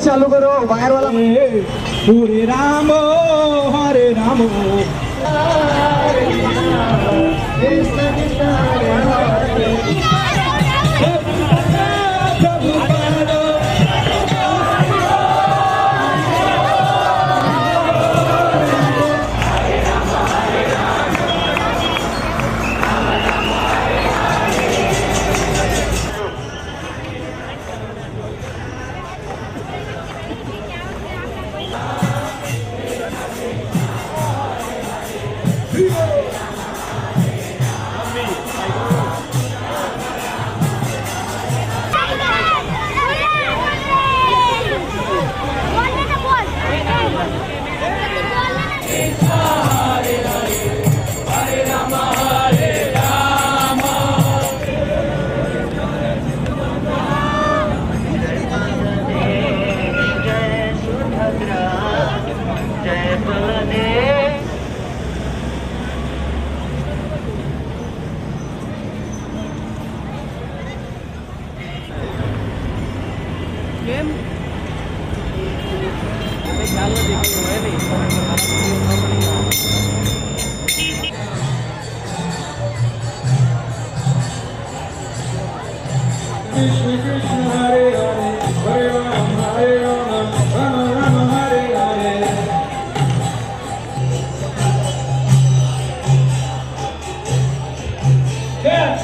चालू करो वायर वाला। हरे राम हरे Ram Krishna Krishna Hare Hare Hare Rama Rama Rama Hare Hare Yes!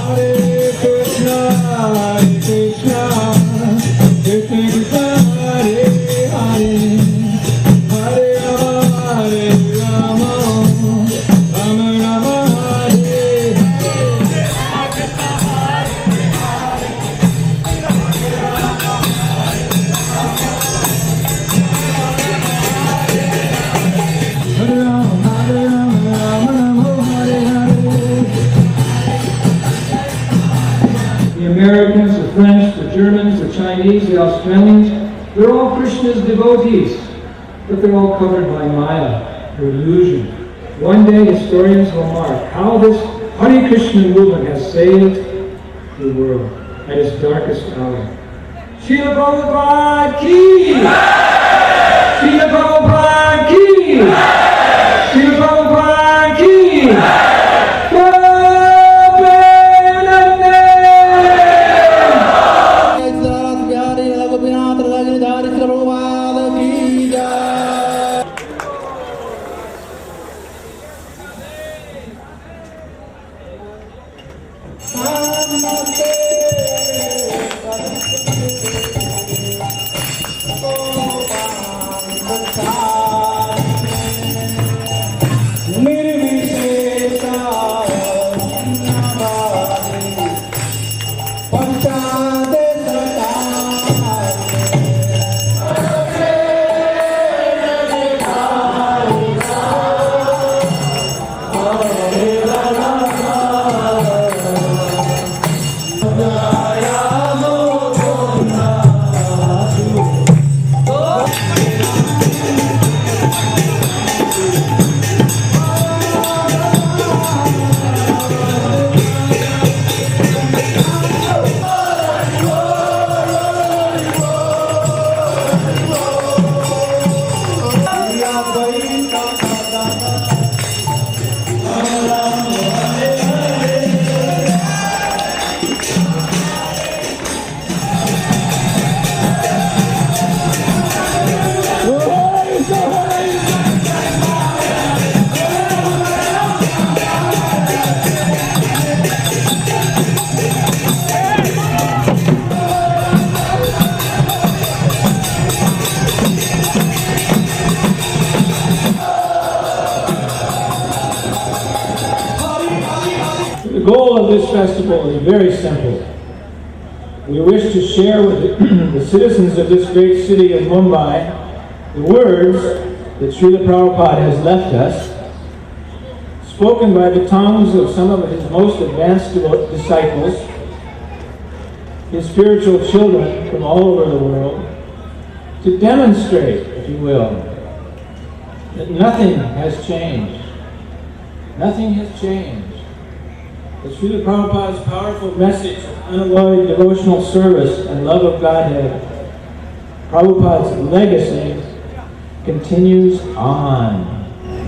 Hare Krishna, Krishna Krishna, Hare Hare, Hare Rama, Rama Rama, Hare The Americans, the French, the Germans, the Chinese, the Australians, they're all Krishna's devotees, but they're all covered by Maya, or illusion. One day historians will mark how this Hare Krishna movement has saved the world at its darkest hour. Srila Prabhupada ki! Srila Prabhupada ki! Srila Prabhupada ki! The goal of this festival is very simple. We wish to share with the citizens of this great city of Mumbai the words that Srila Prabhupada has left us, spoken by the tongues of some of his most advanced disciples, his spiritual children from all over the world, to demonstrate, if you will, that nothing has changed. Nothing has changed. That Srila Prabhupada's powerful message of unalloyed devotional service and love of Godhead, Prabhupada's legacy, continues on.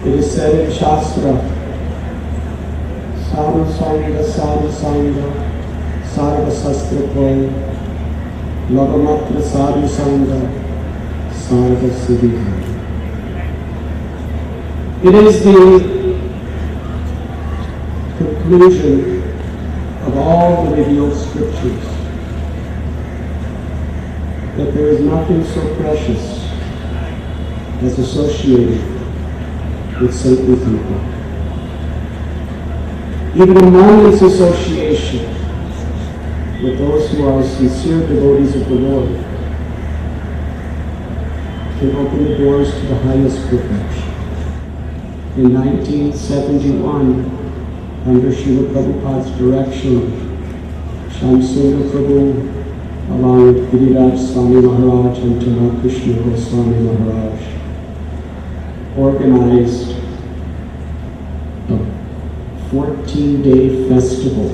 It is said in Shastra, Sadhu Sangha, Sadhu Sangha, Sarva Sastra Koi, Lagamatra Sadhu Sangha, Sarva Siddhi. It is the conclusion of all the revealed scriptures that there is nothing so precious as associated with saintly people. Even a moment's association with those who are sincere devotees of the Lord can open the doors to the highest perfection. In 1971, under Srila Prabhupada's direction, Shamsundar Prabhu, along with Giriraj Swami Maharaj and Hare Krishna Goswami Maharaj, organized a 14-day festival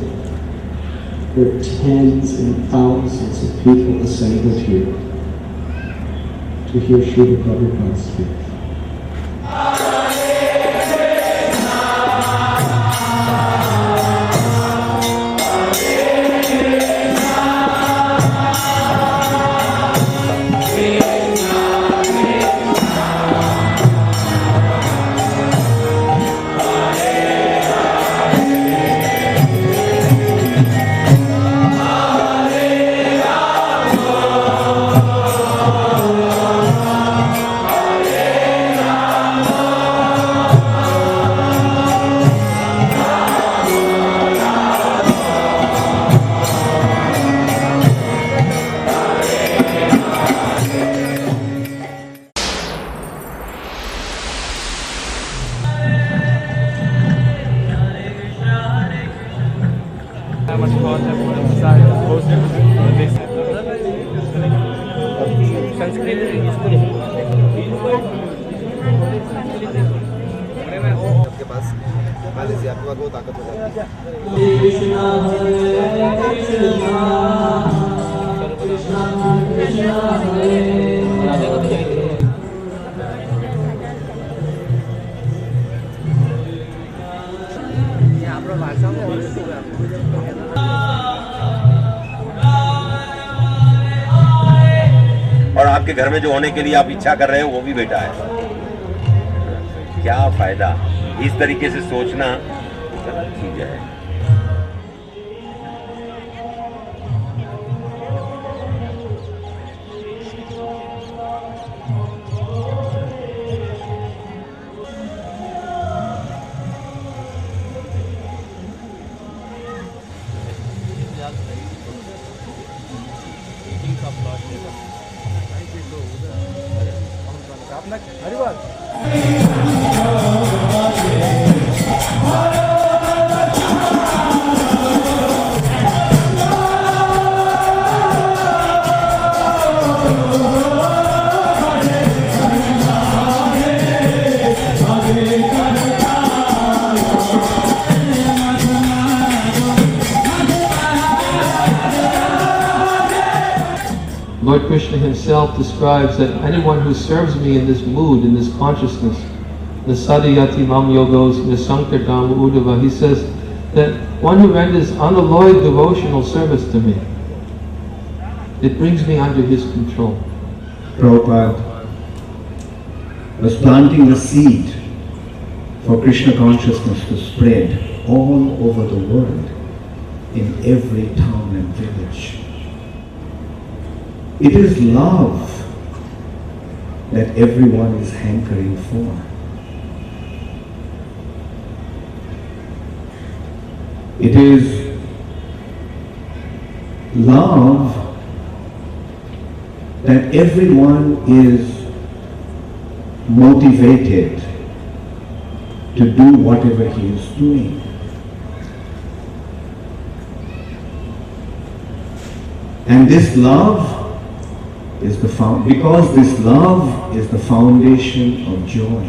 where tens and thousands of people assembled here to hear Srila Prabhupada speak. Hare Krishna, Hare Krishna, Krishna Krishna, Hare Hare. और आपके घर में जो होने के लिए आप इच्छा कर रहे हो वो भी बेटा है। क्या फायदा इस तरीके से सोचना, गलत चीज है। Lord Krishna himself describes that anyone who serves me in this mood, in this consciousness, Nasadayati Mam Yogos Nisankardam Udava, he says that one who renders unalloyed devotional service to me, it brings me under his control. Prabhupada was planting the seed for Krishna consciousness to spread all over the world, in every town and village. It is love that everyone is hankering for. It is love that everyone is motivated to do whatever he is doing. And this love is because this love is the foundation of joy.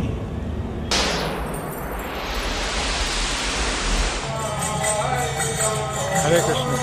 Hare Krishna.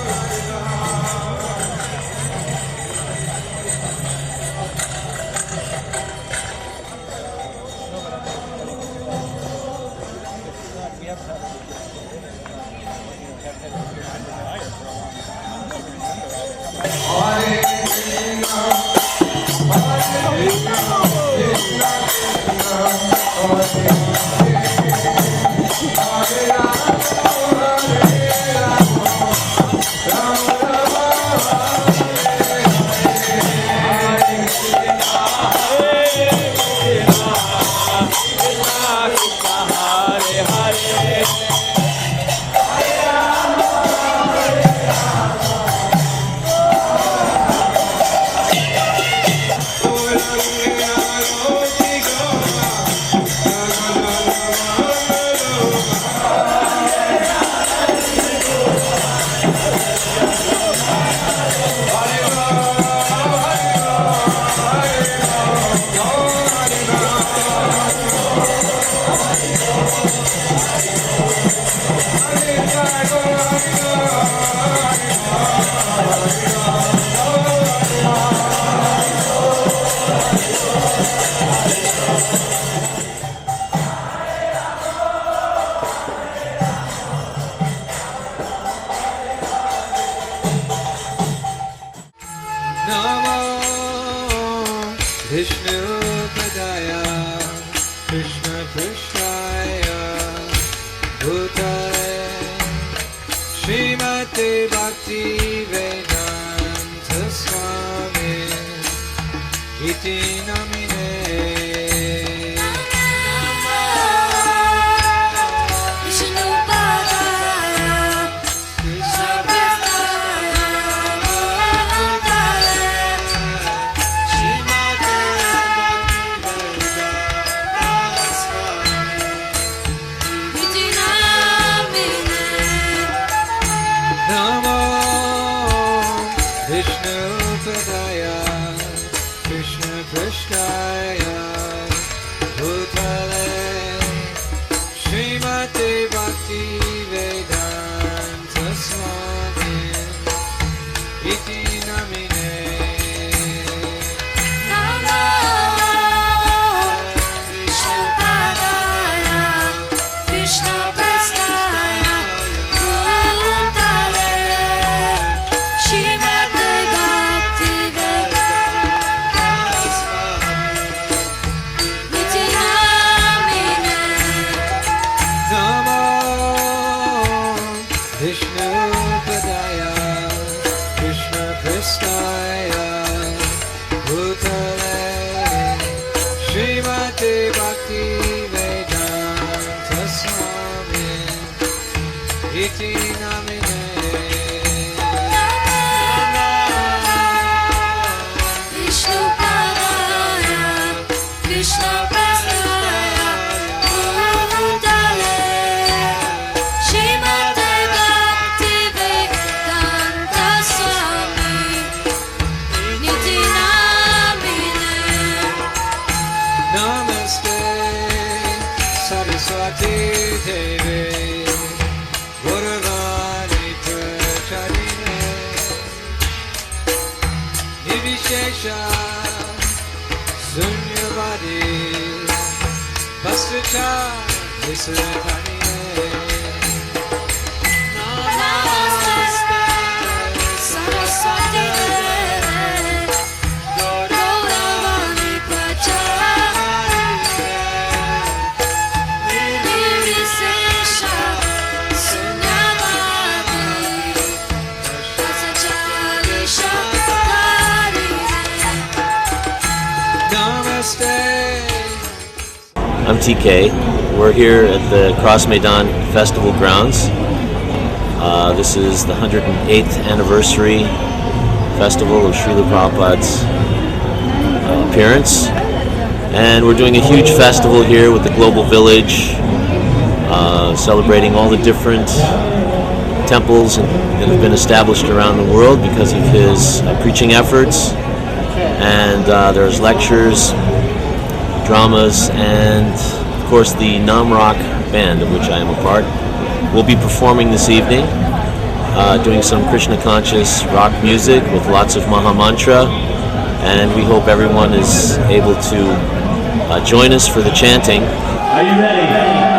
I'm TK. We're here at the Maidan Festival grounds. This is the 108th anniversary festival of Srila Prabhupada's appearance. And we're doing a huge festival here with the Global Village. celebrating all the different temples that have been established around the world because of his preaching efforts. And there's lectures, dramas, and of course the Namrak band, of which I am a part, will be performing this evening, doing some Krishna conscious rock music with lots of Maha Mantra, and we hope everyone is able to join us for the chanting. Are you ready?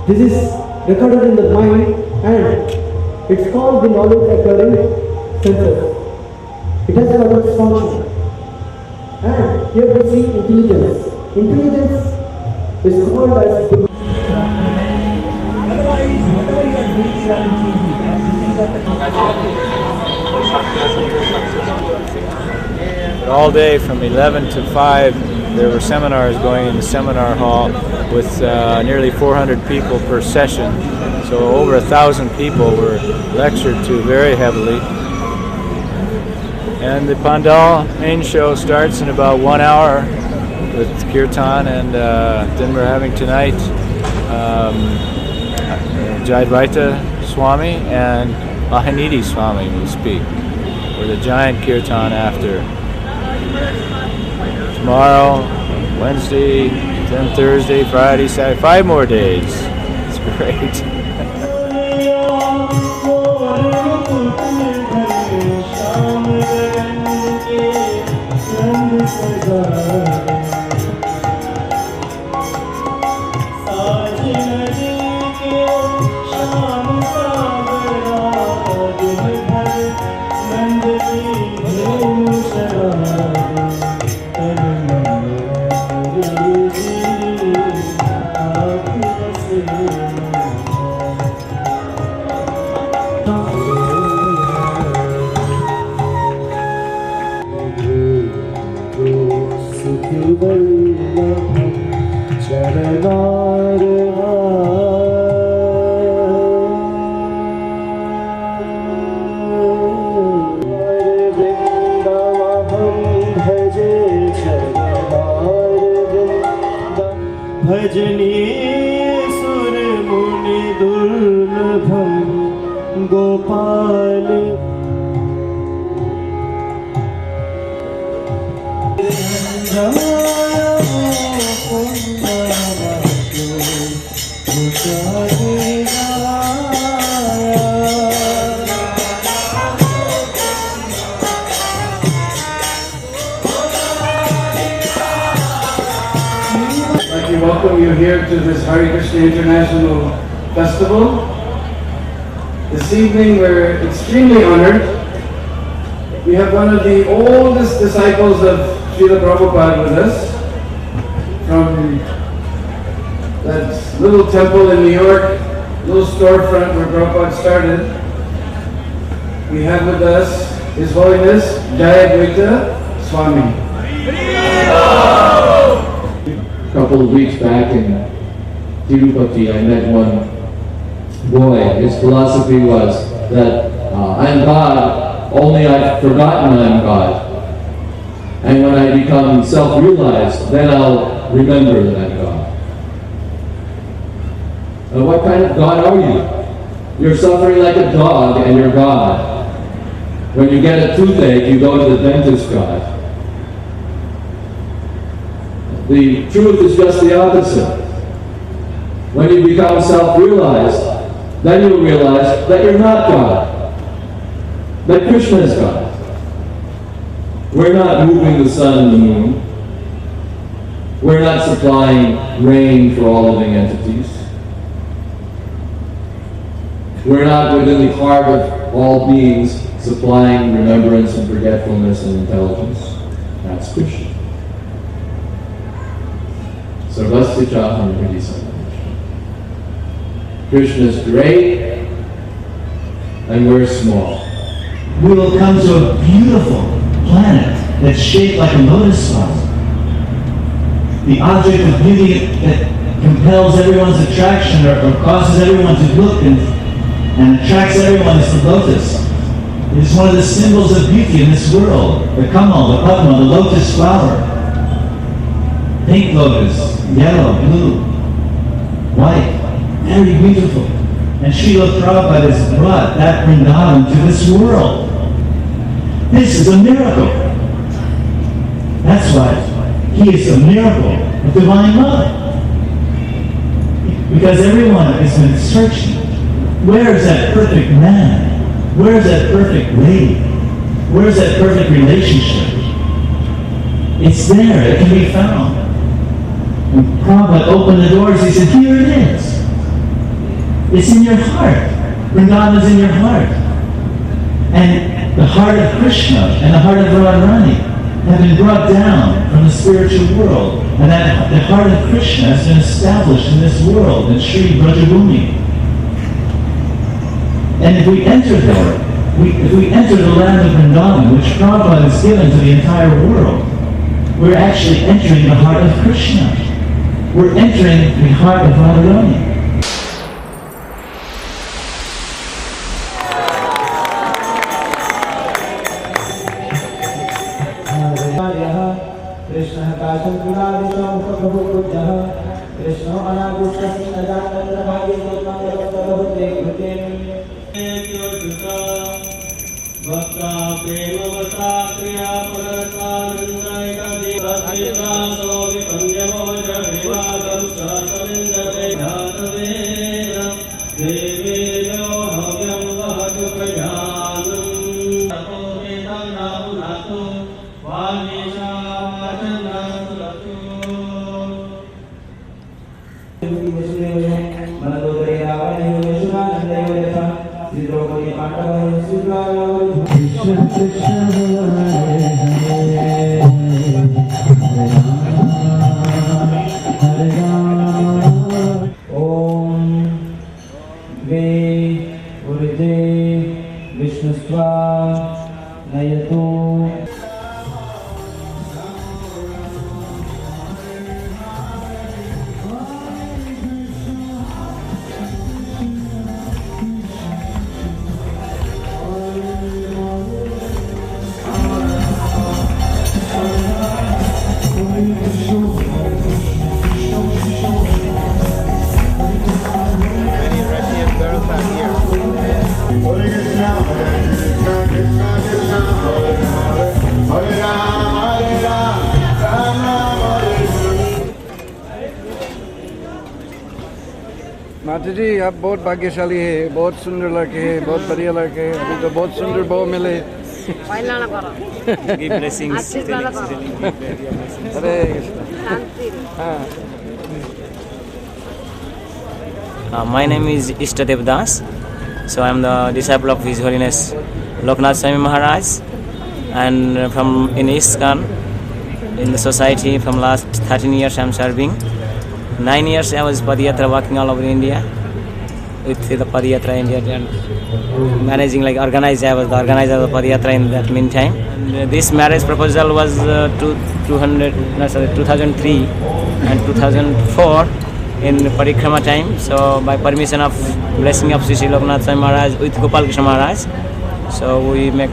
This is recorded in the mind and it's called the knowledge acquiring senses. It has got its function. And here we see intelligence. Intelligence is called as the But all day from 11 to 5, there were seminars going in the seminar hall with nearly 400 people per session. So over 1,000 people were lectured to very heavily. And the Pandal main show starts in about 1 hour with Kirtan, and then we're having tonight Jayadvaita Swami and Mahanidhi Swami will speak with a giant Kirtan after. Tomorrow, Wednesday, then Thursday, Friday, Saturday, 5 more days. It's great. Welcome you here to this Hare Krishna International Festival. This evening we're extremely honored. We have one of the oldest disciples of Srila Prabhupada with us from that little temple in New York, little storefront where Prabhupada started. We have with us His Holiness Jayadvaita Swami. A couple of weeks back in Tirupati, I met one boy. His philosophy was that I'm God, only I've forgotten I'm God. And when I become self-realized, then I'll remember that I'm God. And what kind of God are you? You're suffering like a dog and you're God. When you get a toothache, you go to the dentist God. The truth is just the opposite. When you become self-realized, then you'll realize that you're not God. That Krishna is God. We're not moving the sun and the moon. We're not supplying rain for all living entities. We're not within the heart of all beings supplying remembrance and forgetfulness and intelligence. That's Krishna. Sarvasya Chaham Hridi Samanish. Krishna is great and we're small. We will come to a beautiful planet that's shaped like a lotus flower. The object of beauty that compels everyone's attraction or causes everyone to look and attracts everyone is the lotus. It is one of the symbols of beauty in this world. The kamal, the padma, the lotus flower. Pink lotus, yellow, blue, white, very beautiful. And Srila Prabhupada has brought that Vrindavan to this world. This is a miracle. That's why he is a miracle of divine love. Because everyone has been searching. Where is that perfect man? Where is that perfect lady? Where is that perfect relationship? It's there, it can be found. When Prabhupada opened the doors, he said, here it is. It's in your heart. Vrindavan is in your heart. And the heart of Krishna and the heart of Radharani have been brought down from the spiritual world. And that the heart of Krishna has been established in this world, in Sri Brajabhumi. if we enter there, if we enter the land of Vrindavan, which Prabhupada has given to the entire world, we're actually entering the heart of Krishna. We're entering the heart of Radharani. माता जी आप बहुत भाग्यशाली है, बहुत सुंदर लड़के हैं, बहुत बढ़िया लड़के हैं, अभी तो बहुत सुंदर बहू मिले। Give blessings. Hare Krishna. My name is Ishtadev Das. So I am the disciple of His Holiness Loknath Swami Maharaj, and from in ISKCON in the society from last 13 years I am serving. 9 years I was Padayatra walking all over India with the Padayatra India and managing I was the organizer of the Padayatra in that meantime. And this marriage proposal was 2003 and 2004 in Parikrama time. So by permission of blessing of Sri Loknath Swami Maharaj with Gopal Krishna Maharaj, so we make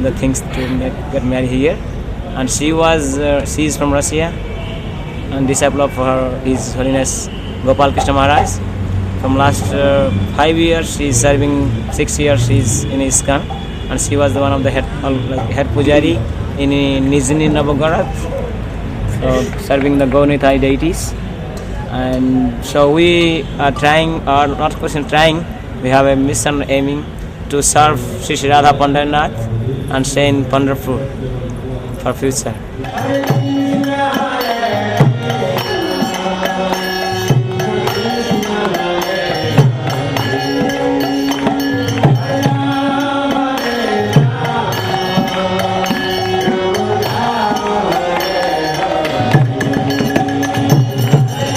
the things to get married here. And she is from Russia and disciple of His Holiness Gopal Krishna Maharaj. From last 5 years she is serving, 6 years she is in ISKCON, and she was the one of the head pujari in Nizhny Novgorod, serving the Gaunitai deities. And so we are trying, or not question trying, we have a mission aiming to serve Sri Radha Pandanath and stay in Pandharpur for future.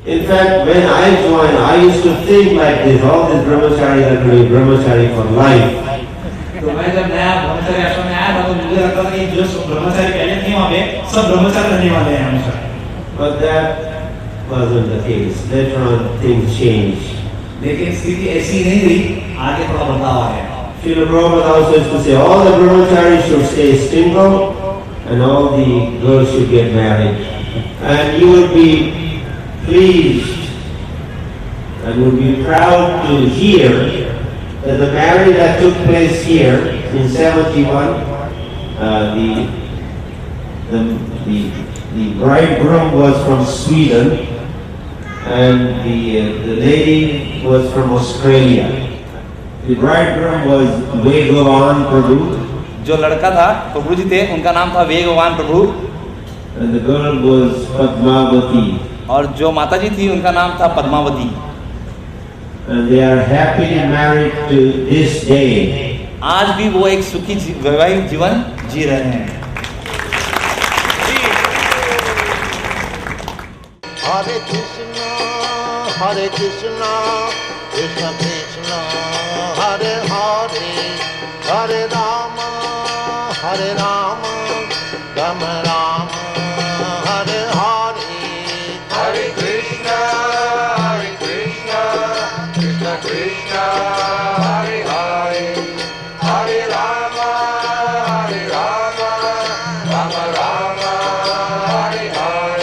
In fact, when I joined, I used to think like this, all these brahmacharis are going to be brahmachari for life. तो मैं जब नया ब्रह्मचारी आश्रम में आया था तो मुझे लगता था कि जो ब्रह्मचारी पहले थे वहाँ पे सब ब्रह्मचारी रहने वाले हैं हमेशा। But that wasn't the case. Later on, things changed. लेकिन स्थिति ऐसी नहीं रही, आगे थोड़ा बदलाव आया। Srila Prabhupada also used to say all the brahmacharis should stay single and all the girls should get married. And you will be pleased and would be proud to hear that the marriage that took place here in 71, the bridegroom was from Sweden and the lady was from Australia. The bridegroom was Vegavan Prabhu. जो लड़का था प्रभु जी थे उनका नाम था वेगवान प्रभु। And the girl was Padmavati. और जो माता जी थी उनका नाम था Padmavati. And they are happily married to this day. आज भी वो एक सुखी वैवाहिक जीवन जी रहे हैं। Hare Krishna, Krishna Krishna, Hare Hare. Krishna, Hare Hare, Hare Rama, Rama Rama, Hare Hare.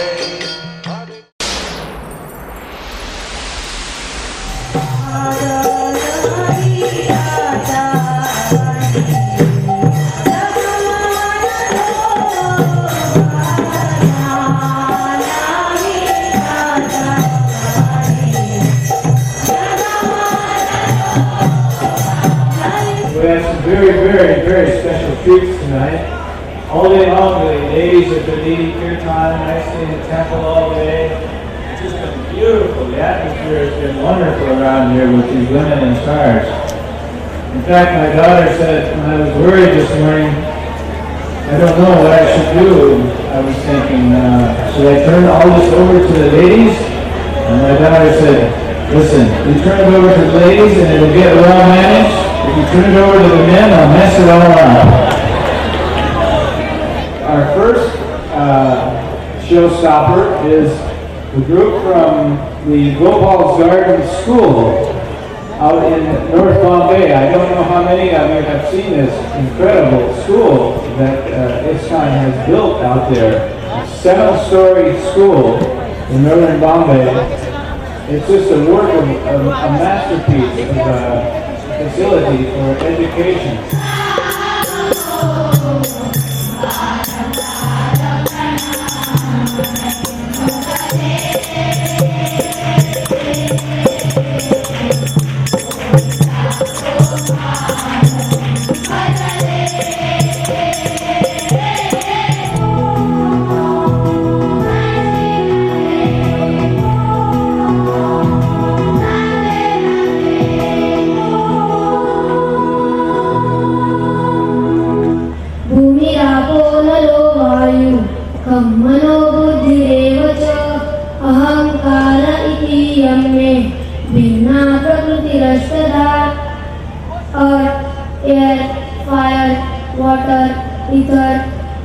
We have some very special treats tonight. All day long, the ladies have been leading kirtan nicely in the temple all day. It's just been beautiful. The atmosphere has been wonderful around here with these women in charge. In fact, my daughter said when I was worried this morning, I don't know what I should do. I was thinking, should I turn all this over to the ladies? And my daughter said, listen, you turn it over to the ladies and it'll get well managed. If you turn it over to the men, I'll mess it all up. Our first showstopper is the group from the Gopal's Garden School out in North Bombay. I don't know how many of you have seen this incredible school that ISKCON has built out there. A 7-story school in northern Bombay. It's just a work of a masterpiece of facility for education. मनो बुद्धिरेव च अहंकार इति यम्मे भिन्ना प्रकृतिरष्टधा earth, air, fire, water, ether,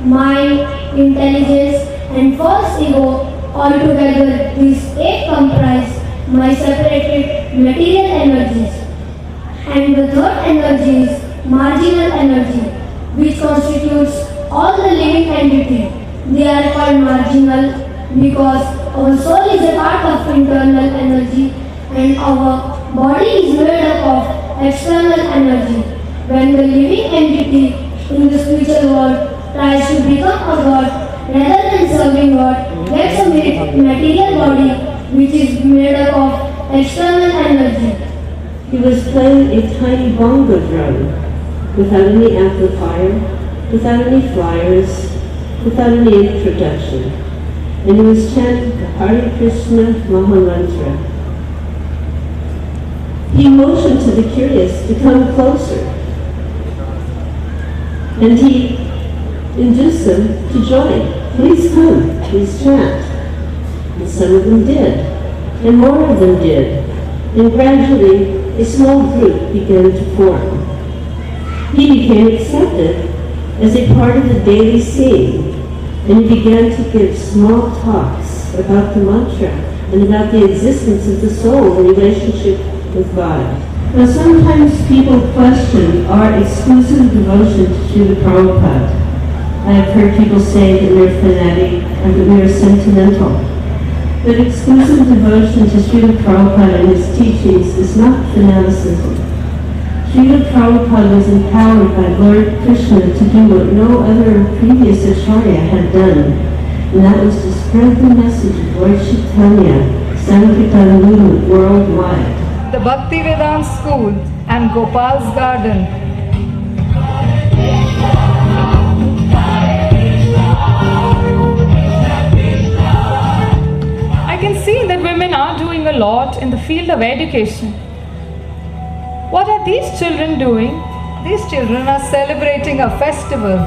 mind, intelligence and false ego. Altogether these 8 comprise my separated material energies. And the third energy is marginal energy, which constitutes all the living entity. They are called marginal because our soul is a part of internal energy and our body is made up of external energy. When the living entity in the spiritual world tries to become a god rather than serving God, gets a material body which is made up of external energy. He was playing a tiny bongo drum without any amplifier, without any flyers, without any introduction, and he was chanting the Hare Krishna Maha Mantra. He motioned to the curious to come closer, and he induced them to join. Please come, please chant. And some of them did, and more of them did, and gradually a small group began to form. He became accepted as a part of the daily scene, and he began to give small talks about the mantra and about the existence of the soul in relationship with God. Now sometimes people question our exclusive devotion to Srila Prabhupada. I have heard people say that we're fanatic and that we are sentimental. But exclusive devotion to Srila Prabhupada and his teachings is not fanaticism. Srila Prabhupada was empowered by Lord Krishna to do what no other previous Acharya had done, and that was to spread the message of Lord Chaitanya, Sankirtan movement worldwide. The Bhaktivedanta School and Gopal's Garden. I can see that women are doing a lot in the field of education. What are these children doing? These children are celebrating a festival.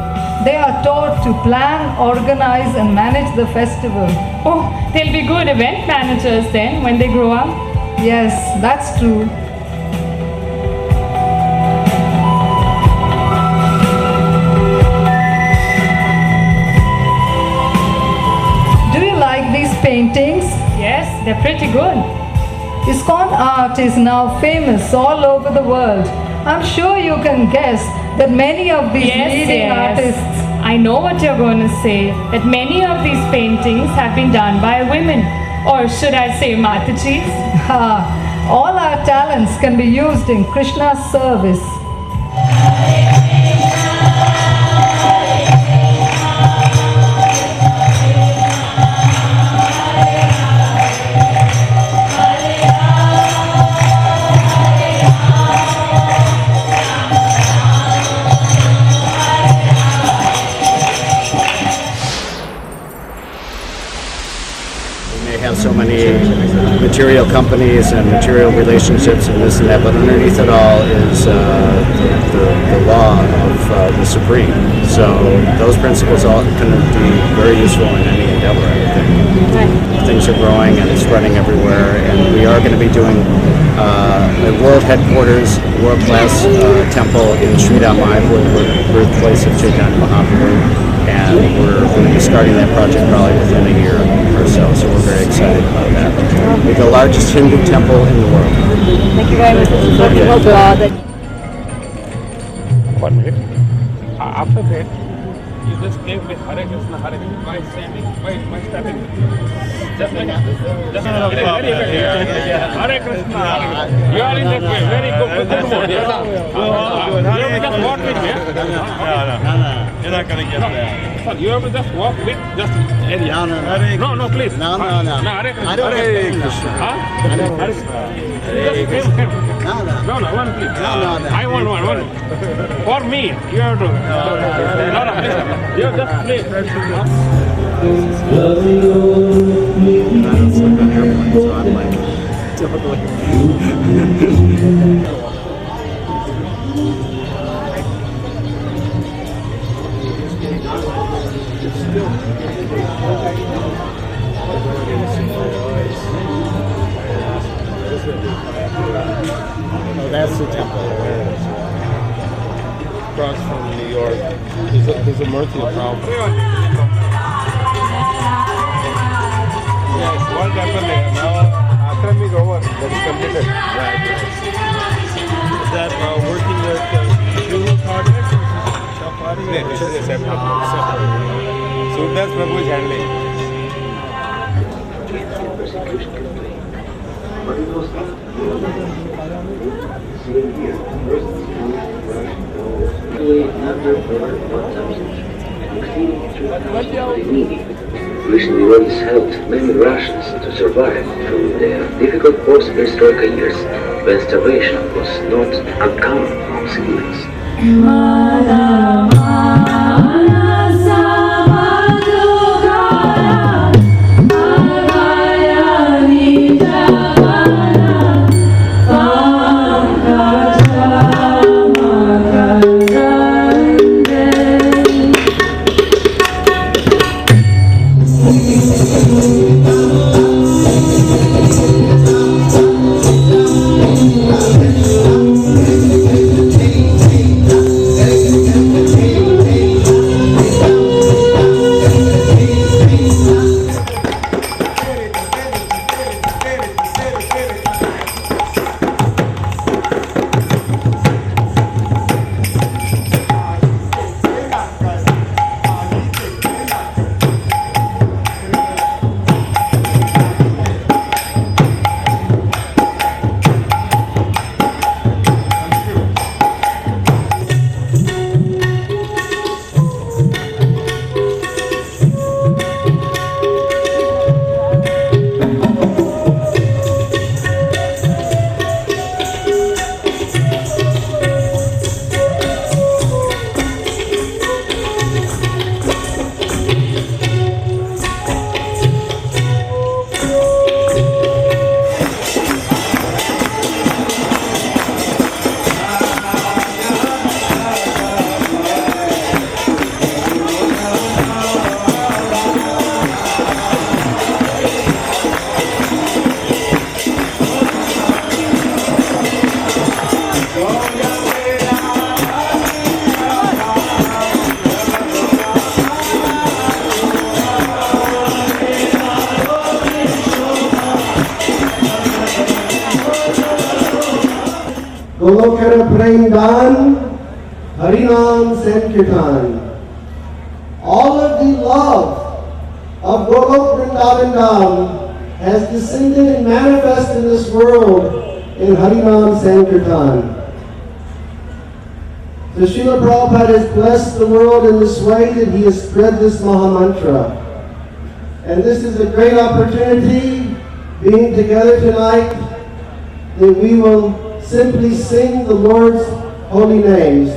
They are taught to plan, organize and manage the festival. Oh, they'll be good event managers then when they grow up. Yes, that's true. Do you like these paintings? Yes, they're pretty good. ISKCON art is now famous all over the world. I'm sure you can guess that many of these leading artists. I know what you're going to say, that many of these paintings have been done by women. Or should I say Matajis? All our talents can be used in Krishna's service. So many material companies and material relationships and this and that, but underneath it all is the law of the Supreme. So those principles all can be very useful in any endeavor, I would think. Things are growing and spreading everywhere, and we are going to be doing a world headquarters, world-class temple in Sri Mayapur, the birthplace of Chaitanya Mahaprabhu. And we're going to be starting that project probably within a year or so we're very excited about that. It's the largest Hindu temple in the world. Thank you very much. Yeah. 1 minute. After that, you just gave me Hare Krishna by saying, by starting. Just like that. Just very good. Hare Krishna. You are in the very good mood. You have to just walk with me. No. You're not going to get there. You have to just walk with just area. No, please. No. Hare Krishna. Hare Krishna. No, one please. No. I want one. For me, you have to. No, listen. You just please. Oh, that's the temple. Across from New York. There's a Murthy problem. Yes, one temple there. Now, Ashram is over. That is completed. Right. Is that working with Shiva project? No, this is a separate. Surdas Prabhu is handling. Recent devotees helped many Russians to survive through their difficult post-perestroika years when starvation was not uncommon among civilians. Golokara Premdan, Harinam Sankirtan. All of the love of Golok Vrindavan Dham has descended and manifested in this world in Harinam Sankirtan. So Srila Prabhupada has blessed the world in this way that he has spread this Mahamantra. And this is a great opportunity, being together tonight, that we will simply sing the Lord's holy names.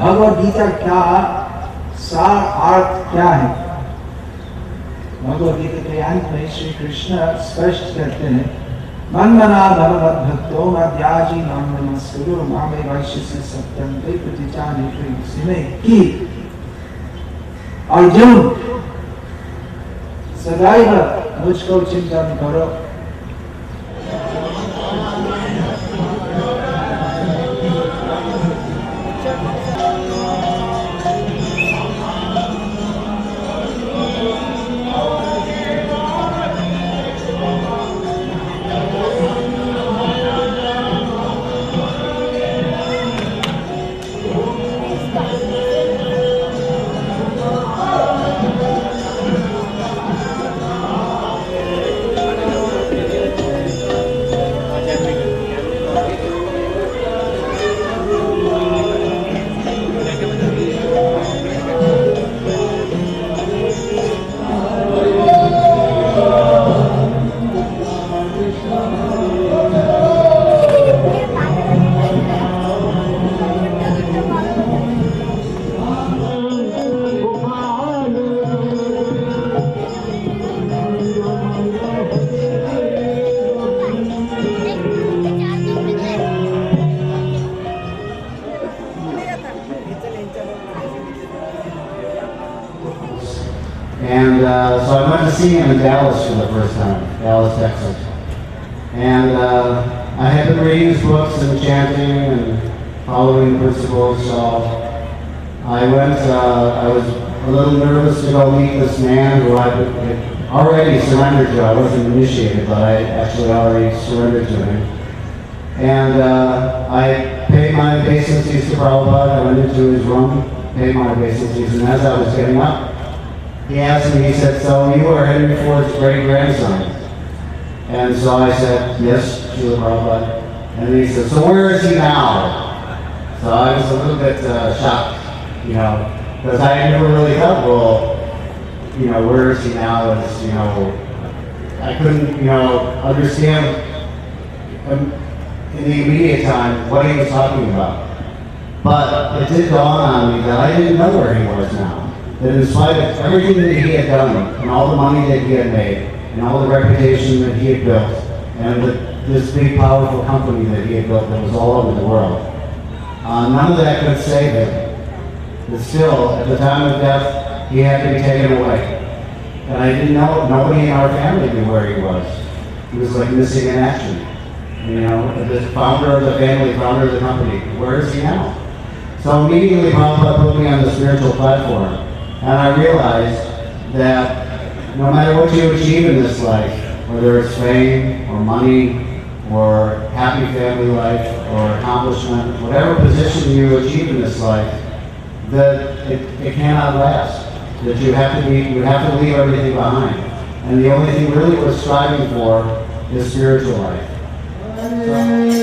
Bhagavad Gita का सार अर्थ क्या है? भगवद गीता के अंत में श्री कृष्ण स्पष्ट करते हैं, मन मना भगवत भक्तो मध्याजी नाम नमस्कुरु मामे वैश्य सत्यम ते प्रतिचाने प्रेम की अर्जुन सदैव मुझको चिंतन करो। And so I went to see him in Dallas for the first time, Dallas, Texas. And I had been reading his books and chanting and following the principles. So I went, I was a little nervous to go meet this man who I had already surrendered to. I wasn't initiated, but I actually already surrendered to him. And I paid my obeisances to Prabhupada. I went into his room, paid my obeisances, and as I was getting up, he asked me, he said, "So you are heading for his great-grandson?" And so I said, "Yes, Srila Prabhupada." And then he said, "So where is he now?" So I was a little bit shocked, you know, because I had never really thought, well, you know, where is he now? Is, you know, I couldn't, you know, understand in the immediate time what he was talking about. But it did dawn on me that I didn't know where he was now. That in spite of everything that he had done, and all the money that he had made, and all the reputation that he had built, and this big powerful company that he had built that was all over the world, none of that could save him. But still, at the time of death, he had to be taken away. And I didn't know, nobody in our family knew where he was. He was like missing in action. You know, the founder of the family, founder of the company, where is he now? So immediately Prabhupada put me on the spiritual platform. And I realized that no matter what you achieve in this life, whether it's fame or money or happy family life or accomplishment, whatever position you achieve in this life, that it cannot last. That you have to leave everything behind. And the only thing really we're striving for is spiritual life. Hare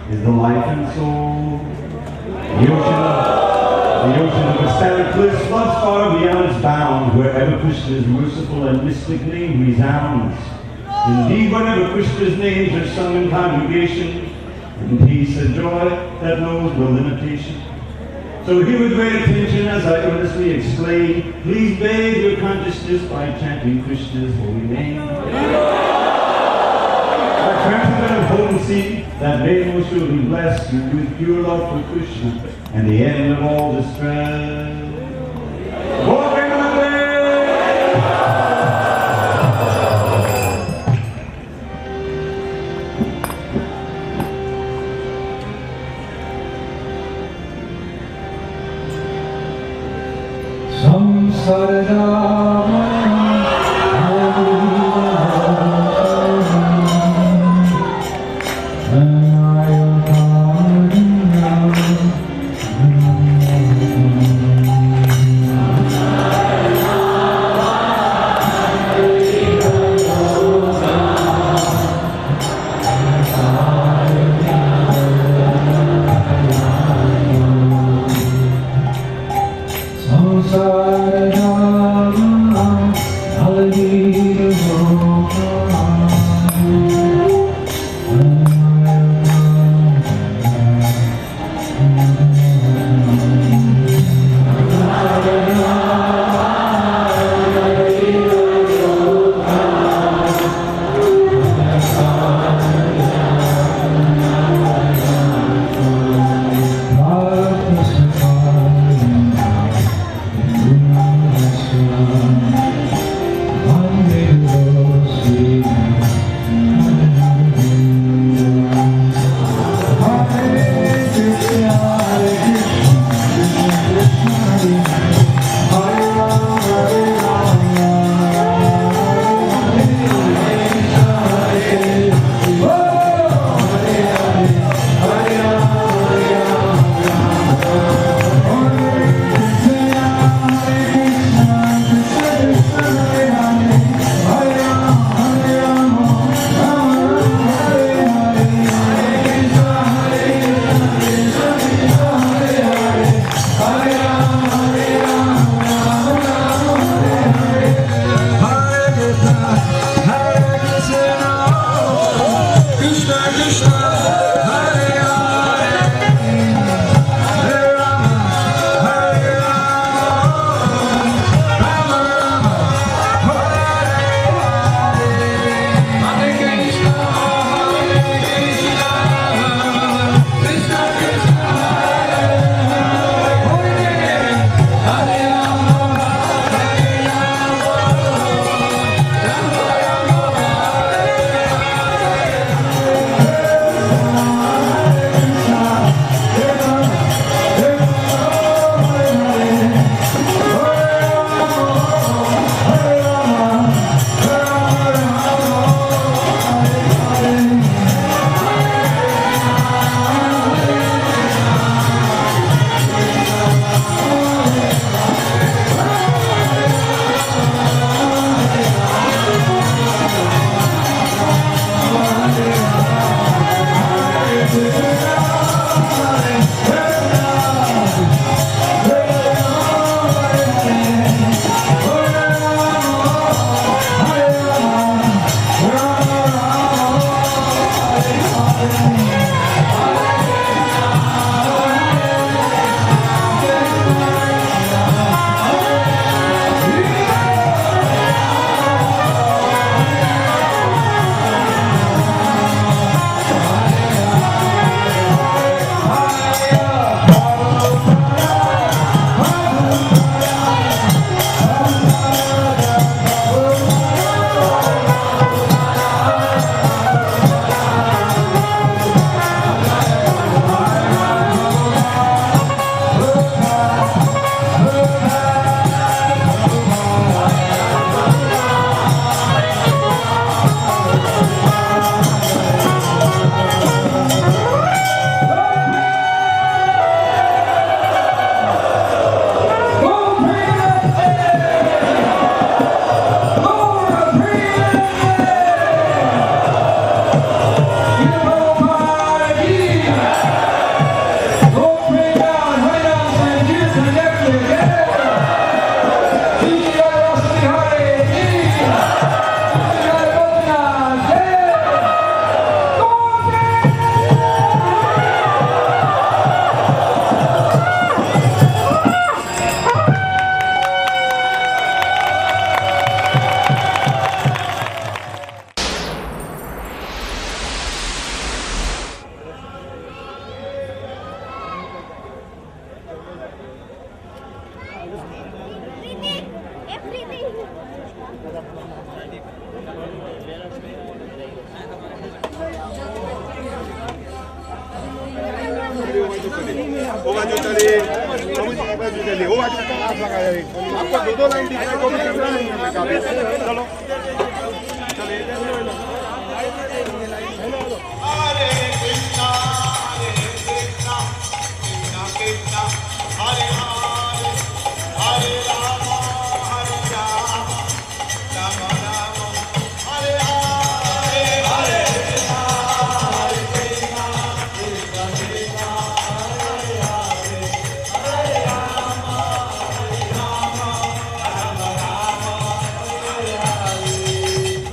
is the life and soul. The ocean of ecstatic bliss floods far beyond its bounds, wherever Krishna's merciful and mystic name resounds. Indeed, whenever Krishna's names are sung in congregation, in peace and joy that knows no limitation. So hear with great attention as I earnestly exclaim, please bathe your consciousness by chanting Krishna's holy name. By transcendental potency, that name will surely bless you with pure love for Krishna and the end of all distress. Samsara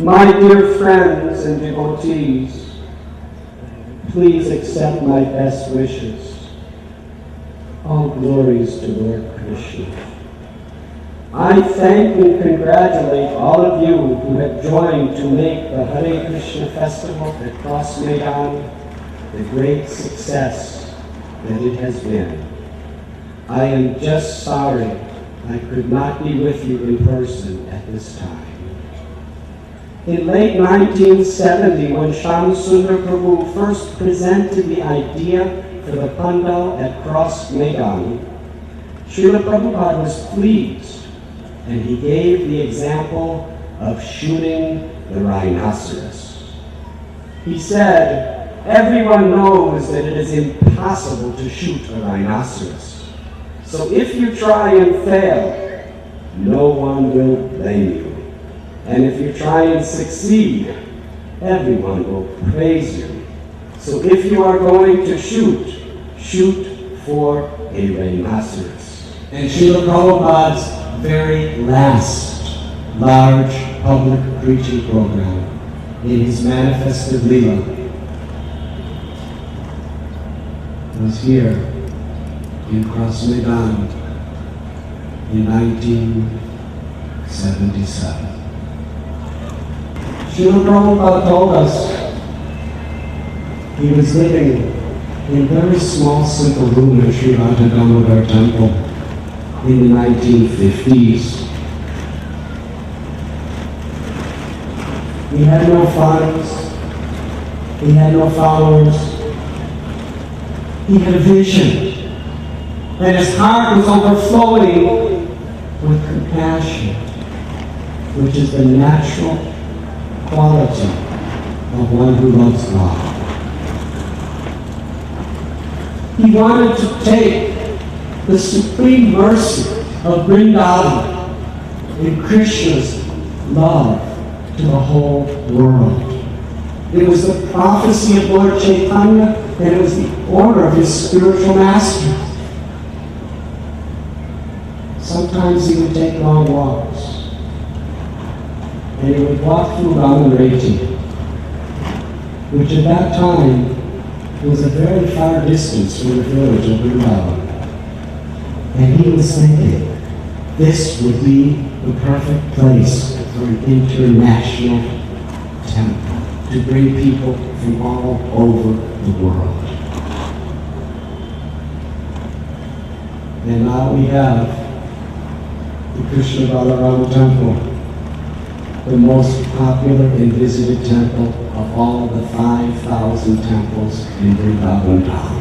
My dear friends and devotees, please accept my best wishes. All glories to Lord Krishna. I thank and congratulate all of you who have joined to make the Hare Krishna festival at Cross Maidan the great success that it has been. I am just sorry I could not be with you in person at this time. In late 1970, when Shyam Sundar Prabhu first presented the idea for the pandal at Cross Maidan, Srila Prabhupada was pleased, and he gave the example of shooting the rhinoceros. He said, everyone knows that it is impossible to shoot a rhinoceros. So if you try and fail, no one will blame you. And if you try and succeed, everyone will praise you. So if you are going to shoot, shoot for a rhinoceros. And Srila Prabhupada's very last large public preaching program in his manifested Leela was here in Cross Maidan in 1977. Srila Prabhupada told us he was living in a very small, simple room in Sri Radha Damodar Temple in the 1950s. He had no funds, he had no followers, he had a vision, and his heart was overflowing with compassion, which is the natural quality of one who loves God. He wanted to take the supreme mercy of Vrindavan in Krishna's love to the whole world. It was the prophecy of Lord Chaitanya, and it was the order of his spiritual master. Sometimes he would take long walks, and he would walk through Ramareti, which at that time was a very far distance from the village of Vrindavan. And he was thinking, this would be the perfect place for an international temple to bring people from all over the world. And now we have the Krishna Balarama Temple, the most popular and visited temple of all the 5,000 temples in Vrindavan town.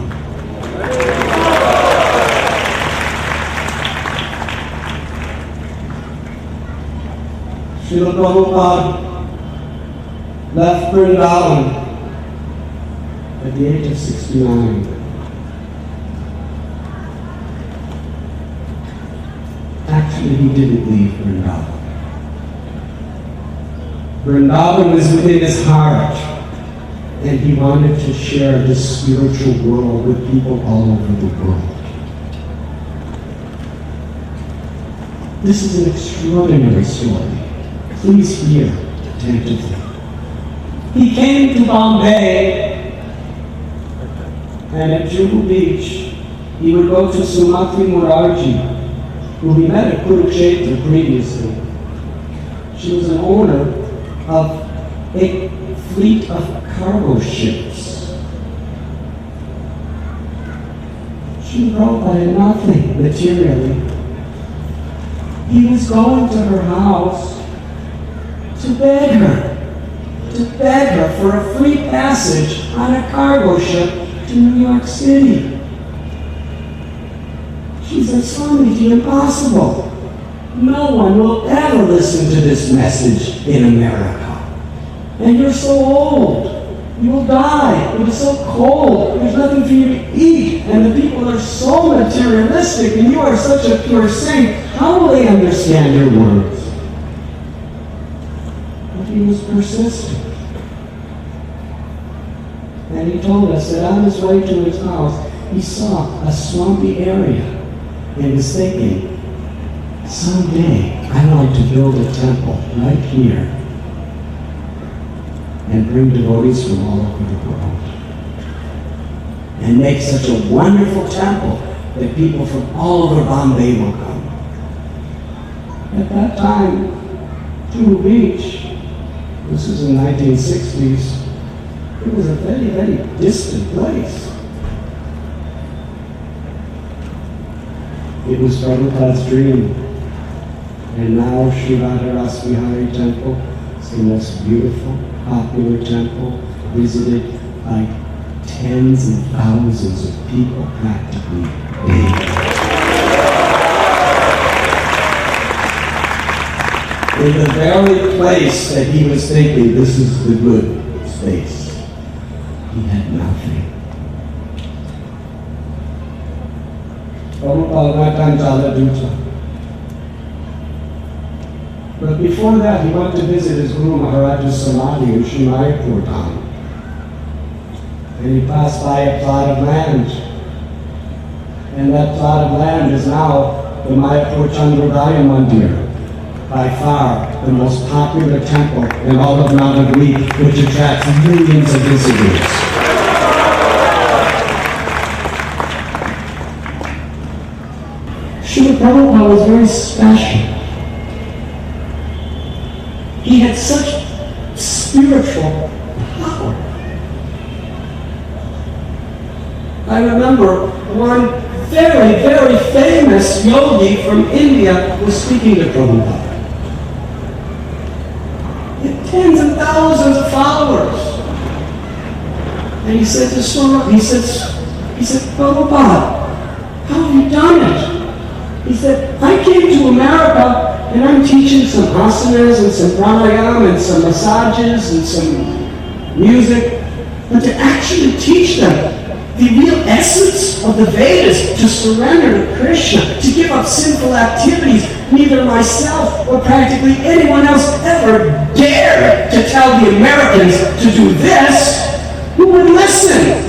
Srila Prabhupada left Vrindavan at the age of 69. Actually, he didn't leave Vrindavan. Vrindavan was within his heart, and he wanted to share this spiritual world with people all over the world. This is an extraordinary story. Please hear attentively. He came to Bombay, and at Juhu Beach, he would go to Sumati Murarji, who he met at Kurukshetra previously. She was an owner of a fleet of cargo ships. She wrote I had nothing materially. He was going to her house to beg her for a free passage on a cargo ship to New York City. She said, Swamiji, impossible. No one will ever listen to this message in America. And you're so old. You will die. It is so cold. There's nothing for you to eat. And the people are so materialistic, and you are such a pure saint. How will they understand your words? But he was persistent. And he told us that on his way to his house, he saw a swampy area and was thinking, someday I'd like to build a temple right here and bring devotees from all over the world and make such a wonderful temple that people from all over Bombay will come. At that time, Juhu Beach, this was in the 1960s, it was a very, very distant place. It was Prabhupada's dream. And now Sri Radharasi Vihari Temple is the most beautiful, popular temple, visited by tens and thousands of people practically daily. In the very place that he was thinking, this is the good space, he had nothing. But before that, he went to visit his Guru Maharaj's Samadhi in Sri Mayapur town. And he passed by a plot of land. And that plot of land is now the Mayapur Chandrodaya Mandir, by far the most popular temple in all of Navadvip, which attracts millions of visitors. Srila Prabhupada was very special. He had such spiritual power. I remember one very, very famous yogi from India was speaking to Prabhupada. He had tens and thousands of followers. And he said to Swami, he said, Prabhupada, how have you done it? He said, I came to America and I'm teaching some asanas and some pranayama and some massages and some music, but to actually teach them the real essence of the Vedas, to surrender to Krishna, to give up sinful activities, neither myself or practically anyone else ever dared to tell the Americans to do this. Who would listen?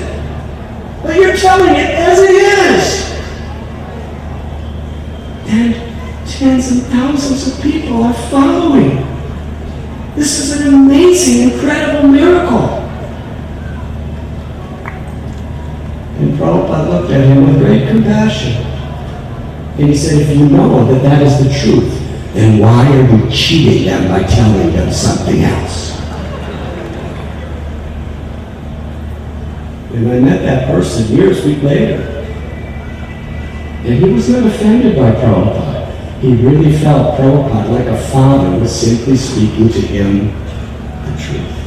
But you're telling it as it is. And tens and thousands of people are following. This is an amazing, incredible miracle. And Prabhupada looked at him with great compassion. And he said, if you know that that is the truth, then why are you cheating them by telling them something else? And I met that person years later. And he was not offended by Prabhupada. He really felt Prabhupada, like a father, was simply speaking to him the truth.